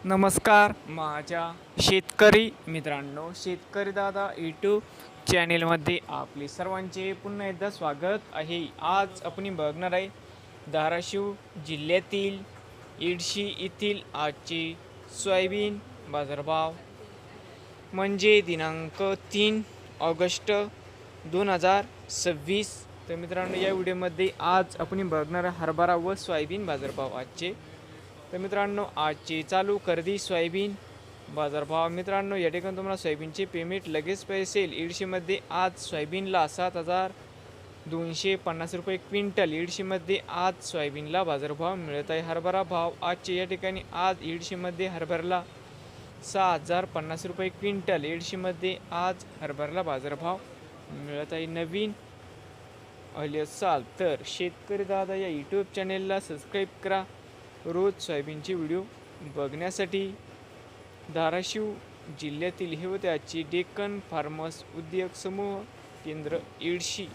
नमस्कार माझ्या शेतकरी मित्रांनो, शेतकरी दादा यूट्यूब चॅनेलमध्ये आपले सर्वांचे पुन्हा एकदा स्वागत आहे। आज आपण बघणार आहे धाराशिव जिल्ह्यातील येडशी येथील आजचे सोयाबीन बाजारभाव, म्हणजे दिनांक 3 ऑगस्ट 2026। तर मित्रांनो, या व्हिडिओमध्ये आज आपण बघणार हरभरा व सोयाबीन बाजारभाव आजचे। तर मित्रांनो, आजची चालू खरेदी सोयाबीन बाजारभाव। मित्रांनो, या ठिकाणी तुम्हाला सोयाबीनचे पेमेंट लगेच पैसेल। येडशीमध्ये आज सोयाबीनला 7,250 रुपये क्विंटल। येडशीमध्ये आज सोयाबीनला बाजारभाव मिळत आहे। हरभरा भाव आजचे या ठिकाणी आज येडशीमध्ये हरभऱ्याला 6,050 रुपये क्विंटल। येडशीमध्ये आज हरभऱ्याला बाजारभाव मिळत आहे। नवीन आले असाल तर शेतकरी दादा या यूट्यूब चॅनेलला सबस्क्राईब करा रोज सोयाबीनचे व्हिडिओ बघण्यासाठी। धाराशिव जिल्ह्यातील हे होते आजची डेक्कन फार्मर्स उद्योग समूह केंद्र येडशी।